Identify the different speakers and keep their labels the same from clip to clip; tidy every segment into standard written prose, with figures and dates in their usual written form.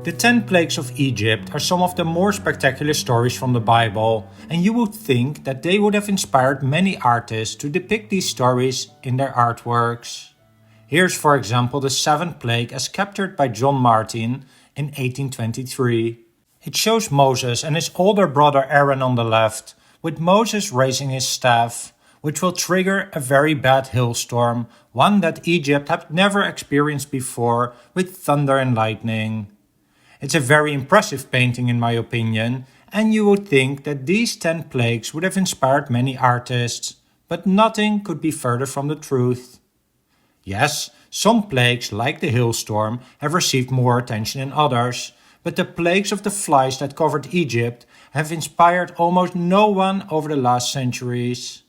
Speaker 1: The 10 plagues of Egypt are some of the more spectacular stories from the Bible, and you would think that they would have inspired many artists to depict these stories in their artworks. Here's for example the 7th plague as captured by John Martin in 1823. It shows Moses and his older brother Aaron on the left, with Moses raising his staff, which will trigger a very bad hailstorm, one that Egypt had never experienced before, with thunder and lightning. It's a very impressive painting in my opinion, and you would think that these 10 plagues would have inspired many artists, but nothing could be further from the truth. Yes, some plagues like the hailstorm have received more attention than others, but the plagues of the flies that covered Egypt have inspired almost no one over the last centuries.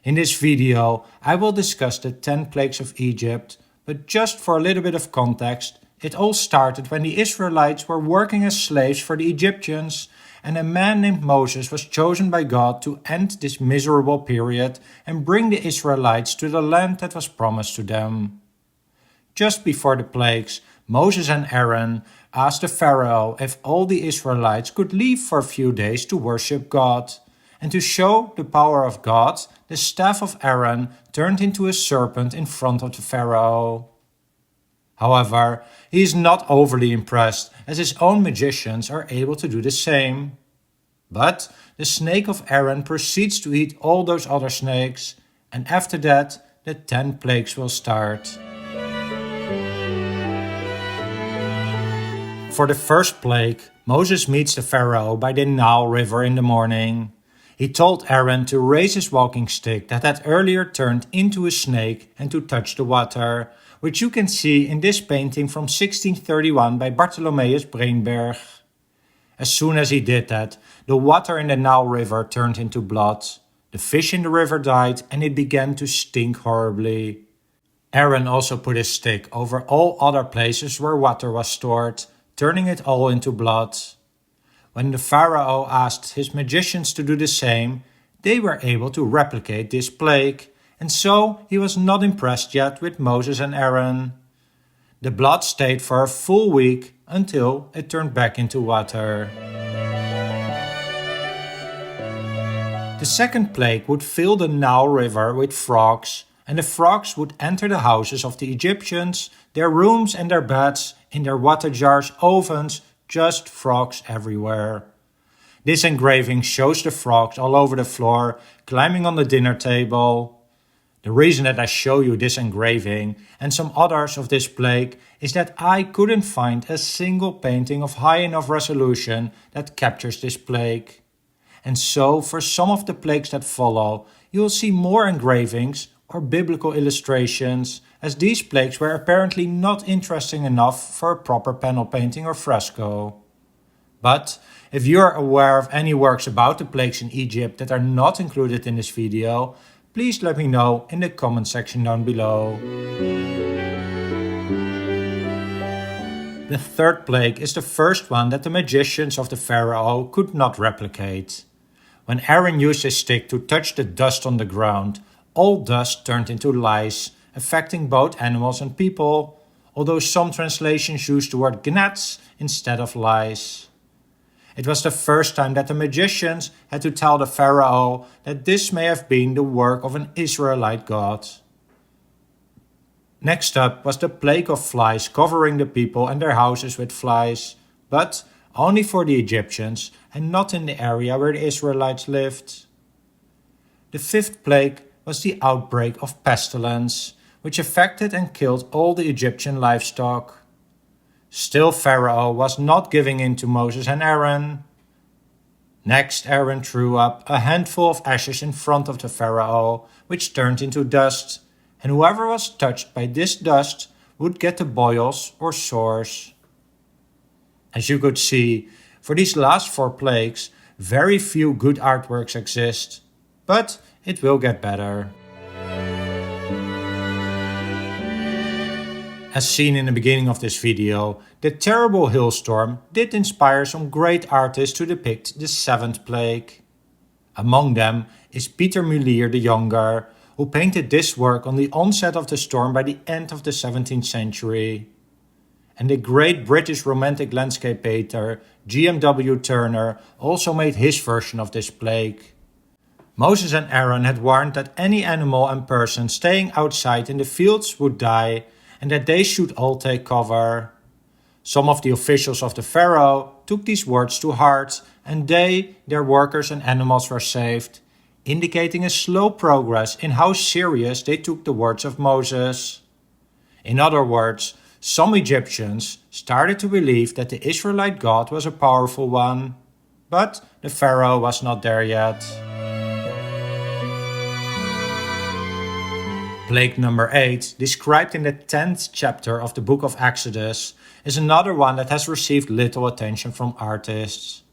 Speaker 1: In this video I will discuss the 10 plagues of Egypt, but just for a little bit of context, it all started when the Israelites were working as slaves for the Egyptians, and a man named Moses was chosen by God to end this miserable period and bring the Israelites to the land that was promised to them. Just before the plagues, Moses and Aaron asked the Pharaoh if all the Israelites could leave for a few days to worship God. And to show the power of God, the staff of Aaron turned into a serpent in front of the Pharaoh. However, he is not overly impressed, as his own magicians are able to do the same. But the snake of Aaron proceeds to eat all those other snakes, and after that the 10 plagues will start. For the first plague, Moses meets the Pharaoh by the Nile River in the morning. He told Aaron to raise his walking stick that had earlier turned into a snake and to touch the water, which you can see in this painting from 1631 by Bartholomeus Breenberg. As soon as he did that, the water in the Nile River turned into blood. The fish in the river died and it began to stink horribly. Aaron also put his stick over all other places where water was stored, turning it all into blood. When the Pharaoh asked his magicians to do the same, they were able to replicate this plague, and so he was not impressed yet with Moses and Aaron. The blood stayed for a full week until it turned back into water. The second plague would fill the Nile River with frogs, and the frogs would enter the houses of the Egyptians, their rooms and their beds, in their water jars, ovens, just frogs everywhere. This engraving shows the frogs all over the floor, climbing on the dinner table. The reason that I show you this engraving and some others of this plague is that I couldn't find a single painting of high enough resolution that captures this plague. And so for some of the plagues that follow, you will see more engravings or biblical illustrations, as these plagues were apparently not interesting enough for a proper panel painting or fresco. But if you are aware of any works about the plagues in Egypt that are not included in this video, please let me know in the comment section down below. The third plague is the first one that the magicians of the Pharaoh could not replicate. When Aaron used his stick to touch the dust on the ground, all dust turned into lice, affecting both animals and people, although some translations use the word gnats instead of lice. It was the first time that the magicians had to tell the Pharaoh that this may have been the work of an Israelite god. Next up was the plague of flies covering the people and their houses with flies, but only for the Egyptians and not in the area where the Israelites lived. The fifth plague was the outbreak of pestilence, which affected and killed all the Egyptian livestock. Still Pharaoh was not giving in to Moses and Aaron. Next Aaron threw up a handful of ashes in front of the Pharaoh, which turned into dust, and whoever was touched by this dust would get the boils or sores. As you could see, for these last 4 plagues, very few good artworks exist, but it will get better. As seen in the beginning of this video, the terrible hailstorm did inspire some great artists to depict the 7th plague. Among them is Pieter Mulier the Younger, who painted this work on the onset of the storm by the end of the 17th century. And the great British romantic landscape painter G.M.W. Turner also made his version of this plague. Moses and Aaron had warned that any animal and person staying outside in the fields would die, and that they should all take cover. Some of the officials of the Pharaoh took these words to heart, and they, their workers and animals were saved, indicating a slow progress in how serious they took the words of Moses. In other words, some Egyptians started to believe that the Israelite God was a powerful one, but the Pharaoh was not there yet. Plague number 8, described in the 10th chapter of the book of Exodus, is another one that has received little attention from artists.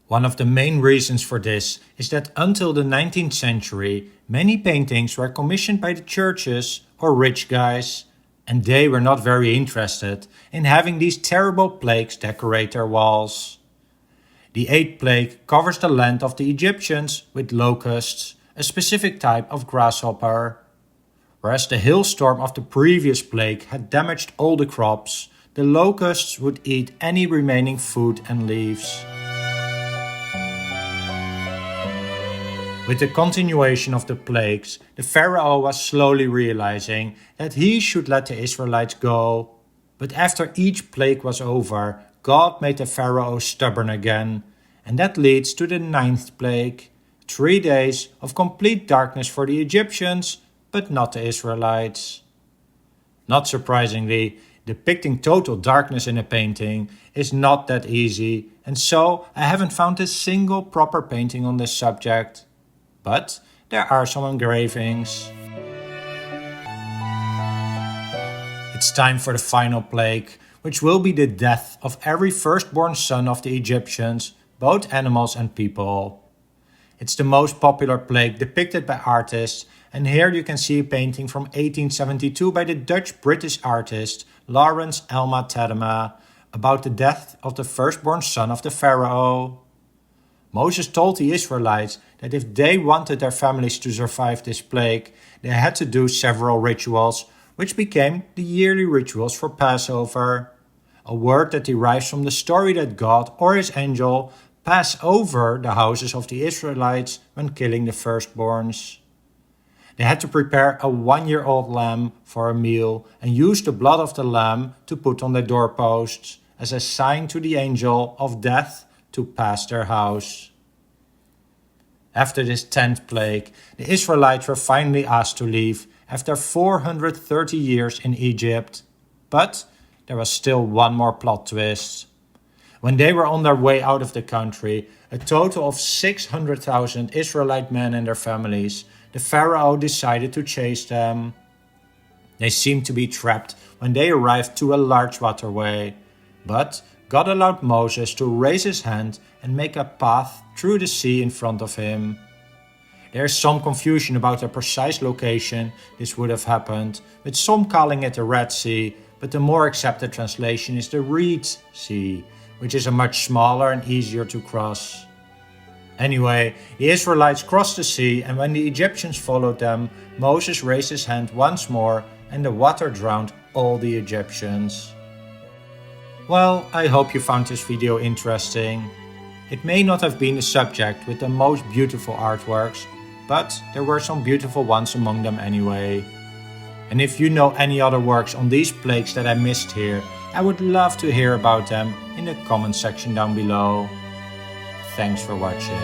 Speaker 1: One of the main reasons for this is that until the 19th century, many paintings were commissioned by the churches or rich guys, and they were not very interested in having these terrible plagues decorate their walls. The 8th plague covers the land of the Egyptians with locusts, a specific type of grasshopper. Whereas the hailstorm of the previous plague had damaged all the crops, the locusts would eat any remaining food and leaves. With the continuation of the plagues, the Pharaoh was slowly realizing that he should let the Israelites go. But after each plague was over, God made the Pharaoh stubborn again, and that leads to the 9th plague, 3 days of complete darkness for the Egyptians, but not the Israelites. Not surprisingly, depicting total darkness in a painting is not that easy, and so I haven't found a single proper painting on this subject. But there are some engravings. It's time for the final plague, which will be the death of every firstborn son of the Egyptians, both animals and people. It's the most popular plague depicted by artists, and here you can see a painting from 1872 by the Dutch-British artist Laurens Elma Tadema about the death of the firstborn son of the Pharaoh. Moses told the Israelites that if they wanted their families to survive this plague, they had to do several rituals, which became the yearly rituals for Passover, a word that derives from the story that God or his angel pass over the houses of the Israelites when killing the firstborns. They had to prepare a 1-year-old lamb for a meal and use the blood of the lamb to put on their doorposts as a sign to the angel of death to pass their house. After this 10th plague, the Israelites were finally asked to leave after 430 years in Egypt. But there was still one more plot twist. When they were on their way out of the country, a total of 600,000 Israelite men and their families, the Pharaoh decided to chase them. They seemed to be trapped when they arrived to a large waterway, but God allowed Moses to raise his hand and make a path through the sea in front of him. There is some confusion about the precise location this would have happened, with some calling it the Red Sea, but the more accepted translation is the Reed Sea, which is a much smaller and easier to cross. Anyway, the Israelites crossed the sea, and when the Egyptians followed them, Moses raised his hand once more, and the water drowned all the Egyptians. Well, I hope you found this video interesting. It may not have been the subject with the most beautiful artworks, but there were some beautiful ones among them anyway. And if you know any other works on these plagues that I missed here, I would love to hear about them in the comment section down below. Thanks for watching.